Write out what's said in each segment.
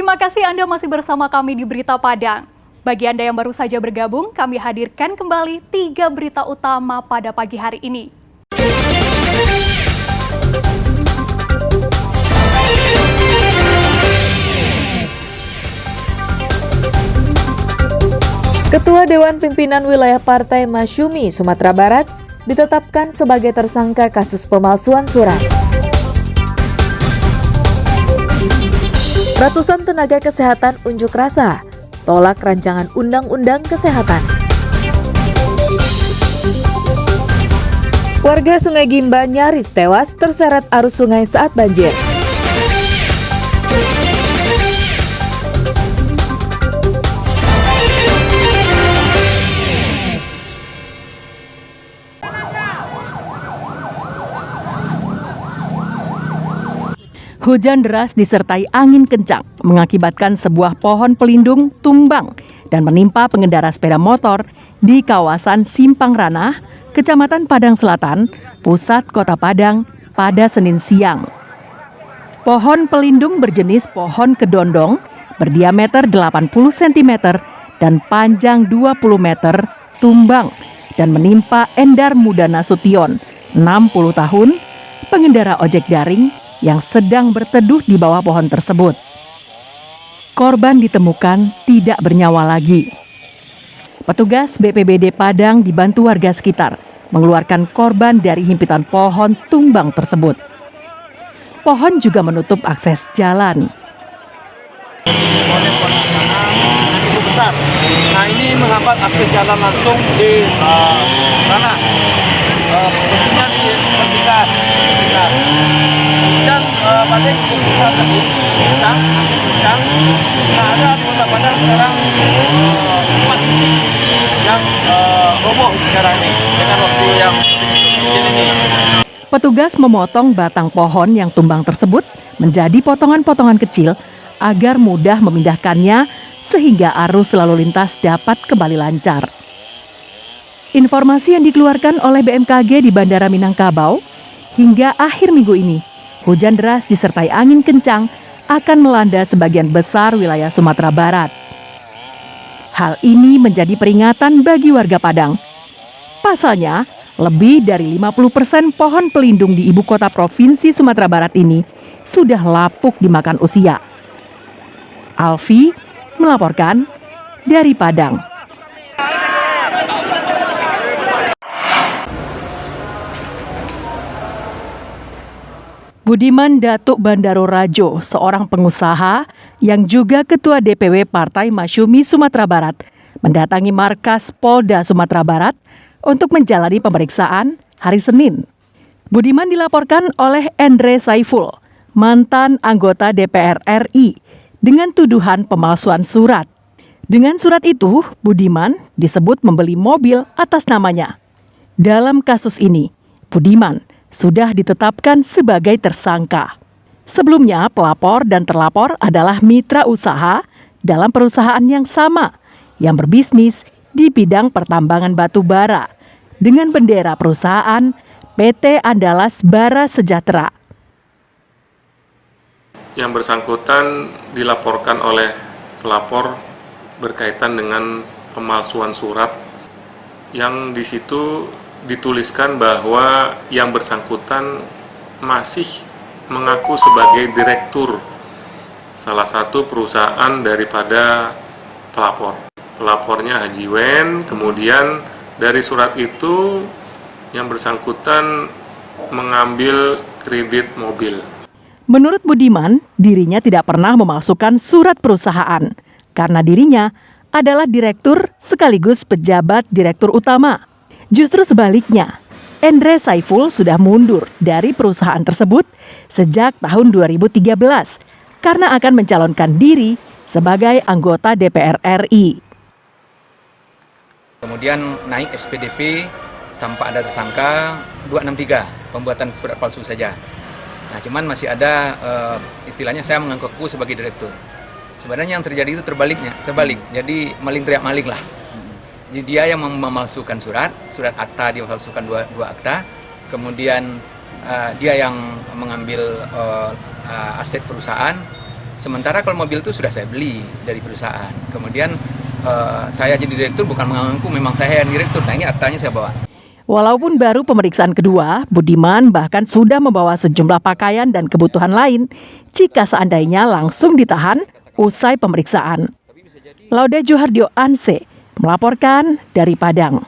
Terima kasih Anda masih bersama kami di Berita Padang. Bagi Anda yang baru saja bergabung, kami hadirkan kembali 3 berita utama pada pagi hari ini. Ketua Dewan Pimpinan Wilayah Partai Masyumi, Sumatera Barat, ditetapkan sebagai tersangka kasus pemalsuan surat. Ratusan tenaga kesehatan unjuk rasa, tolak rancangan Undang-Undang Kesehatan. Warga Sungai Gimba nyaris tewas terseret arus sungai saat banjir. Hujan deras disertai angin kencang mengakibatkan sebuah pohon pelindung tumbang dan menimpa pengendara sepeda motor di kawasan Simpang Ranah, Kecamatan Padang Selatan, pusat Kota Padang pada Senin siang. Pohon pelindung berjenis pohon kedondong berdiameter 80 cm dan panjang 20 meter tumbang dan menimpa Endar Muda Nasution, 60 tahun, pengendara ojek daring yang sedang berteduh di bawah pohon tersebut. Korban ditemukan tidak bernyawa lagi. Petugas BPBD Padang dibantu warga sekitar mengeluarkan korban dari himpitan pohon tumbang tersebut. Pohon juga menutup akses jalan. Itu besar. Nah, ini menghambat akses jalan langsung di sana. Posisinya di pertigaan. Dan badai cukup besar tadi, kencang. Nah, ada di Kota Padang sekarang 4 yang roboh sekarang ini dengan waktu yang kecil ini. Petugas memotong batang pohon yang tumbang tersebut menjadi potongan-potongan kecil agar mudah memindahkannya sehingga arus lalu lintas dapat kembali lancar. Informasi yang dikeluarkan oleh BMKG di Bandara Minangkabau, hingga akhir minggu ini, hujan deras disertai angin kencang akan melanda sebagian besar wilayah Sumatera Barat. Hal ini menjadi peringatan bagi warga Padang. Pasalnya, lebih dari 50% pohon pelindung di ibu kota provinsi Sumatera Barat ini sudah lapuk dimakan usia. Alfi melaporkan dari Padang. Budiman Datuk Bandaro Rajo, seorang pengusaha yang juga Ketua DPW Partai Masyumi Sumatera Barat, mendatangi markas Polda Sumatera Barat untuk menjalani pemeriksaan hari Senin. Budiman dilaporkan oleh Endre Saiful, mantan anggota DPR RI, dengan tuduhan pemalsuan surat. Dengan surat itu, Budiman disebut membeli mobil atas namanya. Dalam kasus ini, Budiman sudah ditetapkan sebagai tersangka. Sebelumnya, pelapor dan terlapor adalah mitra usaha dalam perusahaan yang sama yang berbisnis di bidang pertambangan batu bara dengan bendera perusahaan PT Andalas Bara Sejahtera. Yang bersangkutan dilaporkan oleh pelapor berkaitan dengan pemalsuan surat yang di situ dituliskan bahwa yang bersangkutan masih mengaku sebagai direktur salah satu perusahaan daripada pelapor. Pelapornya Haji Wen, kemudian dari surat itu yang bersangkutan mengambil kredit mobil. Menurut Budiman, dirinya tidak pernah memasukkan surat perusahaan karena dirinya adalah direktur sekaligus pejabat direktur utama. Justru sebaliknya, Endre Saiful sudah mundur dari perusahaan tersebut sejak tahun 2013 karena akan mencalonkan diri sebagai anggota DPR RI. Kemudian naik SPDP tanpa ada tersangka 263, pembuatan surat palsu saja. Nah, cuman masih ada istilahnya saya mengaku sebagai direktur. Sebenarnya yang terjadi itu terbalik. Jadi maling teriak maling lah. Jadi dia yang memalsukan surat akta, dia memalsukan dua akta, kemudian dia yang mengambil aset perusahaan, Sementara kalau mobil itu sudah saya beli dari perusahaan. Kemudian saya jadi direktur bukan mengaku memang saya yang direktur. Nah, ini aktanya saya bawa. Walaupun baru pemeriksaan kedua, Budiman bahkan sudah membawa sejumlah pakaian dan kebutuhan lain jika seandainya langsung ditahan usai pemeriksaan. Laude Juhardio Anse melaporkan dari Padang.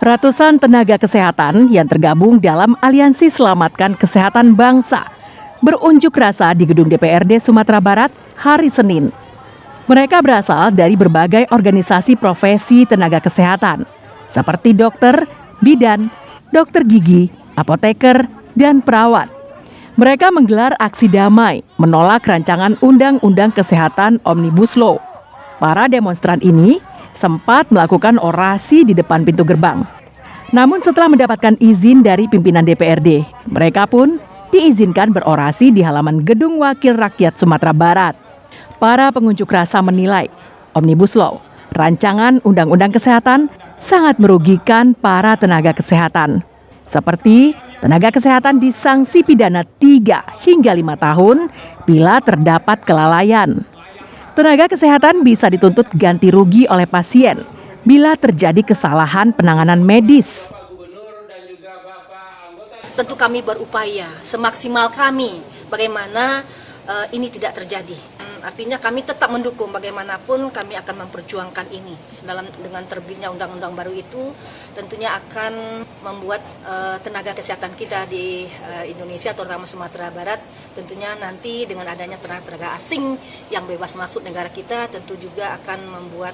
Ratusan tenaga kesehatan yang tergabung dalam Aliansi Selamatkan Kesehatan Bangsa berunjuk rasa di gedung DPRD Sumatera Barat hari Senin. Mereka berasal dari berbagai organisasi profesi tenaga kesehatan, seperti dokter, bidan, dokter gigi, apoteker, dan perawat. Mereka menggelar aksi damai menolak rancangan Undang-Undang Kesehatan Omnibus Law. Para demonstran ini sempat melakukan orasi di depan pintu gerbang. Namun setelah mendapatkan izin dari pimpinan DPRD, mereka pun diizinkan berorasi di halaman Gedung Wakil Rakyat Sumatera Barat. Para pengunjuk rasa menilai Omnibus Law, rancangan Undang-Undang Kesehatan, sangat merugikan para tenaga kesehatan. Seperti tenaga kesehatan disanksi pidana 3 hingga 5 tahun bila terdapat kelalaian. Tenaga kesehatan bisa dituntut ganti rugi oleh pasien bila terjadi kesalahan penanganan medis. Tentu kami berupaya semaksimal kami bagaimana ini tidak terjadi. Artinya kami tetap mendukung bagaimanapun kami akan memperjuangkan ini. Dengan terbitnya undang-undang baru itu tentunya akan membuat tenaga kesehatan kita di Indonesia terutama Sumatera Barat tentunya nanti dengan adanya tenaga asing yang bebas masuk negara kita tentu juga akan membuat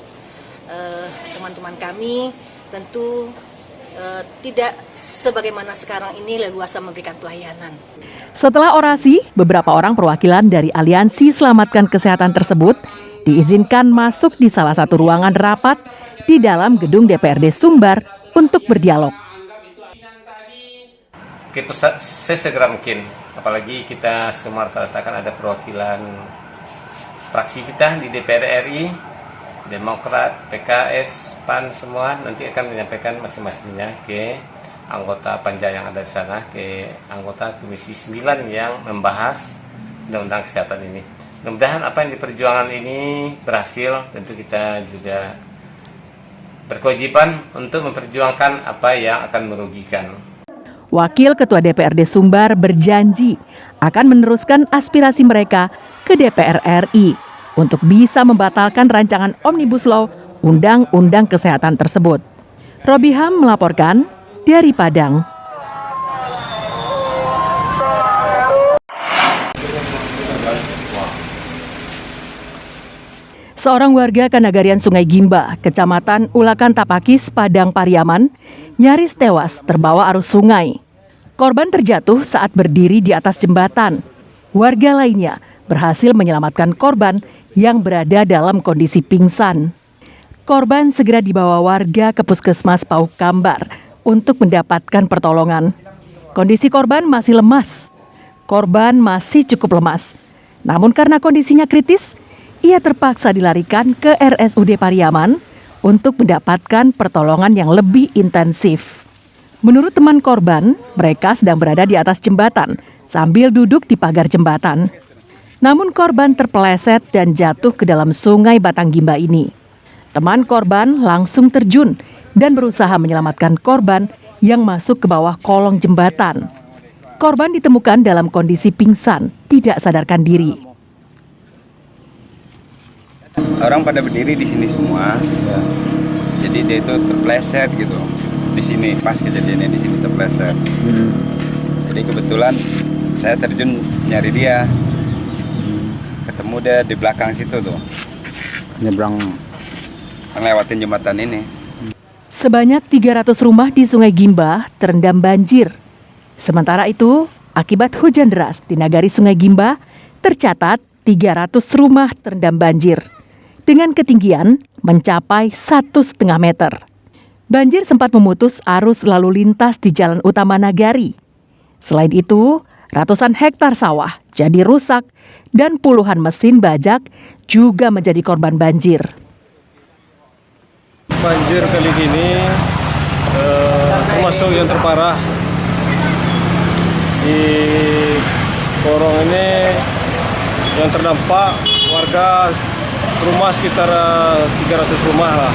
teman-teman kami tentu tidak sebagaimana sekarang ini leluasa memberikan pelayanan. Setelah orasi, beberapa orang perwakilan dari Aliansi Selamatkan Kesehatan tersebut diizinkan masuk di salah satu ruangan rapat di dalam gedung DPRD Sumbar untuk berdialog. Kita sesegera mungkin, apalagi kita semua rasakan ada perwakilan fraksi kita di DPR RI, Demokrat, PKS, PAN semua nanti akan menyampaikan masing-masingnya ke anggota panja yang ada di sana, ke anggota Komisi 9 yang membahas Undang-Undang Kesehatan ini. Mudah-mudahan apa yang diperjuangkan ini berhasil. Tentu kita juga berkewajiban untuk memperjuangkan apa yang akan merugikan. Wakil Ketua DPRD Sumbar berjanji akan meneruskan aspirasi mereka ke DPR RI untuk bisa membatalkan rancangan Omnibus Law Undang-Undang Kesehatan tersebut. Robiham melaporkan dari Padang. Seorang warga Kanagarian Sungai Gimba, Kecamatan Ulakan Tapakis, Padang Pariaman, nyaris tewas terbawa arus sungai. Korban terjatuh saat berdiri di atas jembatan. Warga lainnya berhasil menyelamatkan korban yang berada dalam kondisi pingsan. Korban segera dibawa warga ke Puskesmas Pauk Kambar untuk mendapatkan pertolongan. Kondisi korban masih lemas. Korban masih cukup lemas. Namun karena kondisinya kritis, ia terpaksa dilarikan ke RSUD Pariaman untuk mendapatkan pertolongan yang lebih intensif. Menurut teman korban, mereka sedang berada di atas jembatan sambil duduk di pagar jembatan. Namun korban terpeleset dan jatuh ke dalam sungai Batang Gimba ini. Teman korban langsung terjun dan berusaha menyelamatkan korban yang masuk ke bawah kolong jembatan. Korban ditemukan dalam kondisi pingsan, tidak sadarkan diri. Orang pada berdiri di sini semua, jadi dia itu terpleset gitu. Di sini pas kejadiannya di sini terpleset. Jadi kebetulan saya terjun nyari dia. Ketemu dia di belakang situ tuh, nyebrang ngelewatin jembatan ini. Sebanyak 300 rumah di Sungai Gimba terendam banjir. Sementara itu, akibat hujan deras di nagari Sungai Gimba, tercatat 300 rumah terendam banjir dengan ketinggian mencapai 1,5 meter. Banjir sempat memutus arus lalu lintas di jalan utama nagari. Selain itu, ratusan hektar sawah jadi rusak dan puluhan mesin bajak juga menjadi korban banjir. Banjir kali ini termasuk yang terparah. Di Porong ini yang terdampak warga rumah sekitar 300 rumah lah.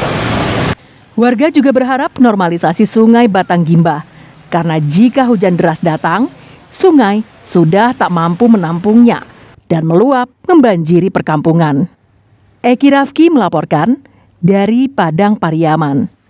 Warga juga berharap normalisasi Sungai Batang Gimba, karena jika hujan deras datang, sungai sudah tak mampu menampungnya dan meluap membanjiri perkampungan. Eki Rafki melaporkan dari Padang Pariaman.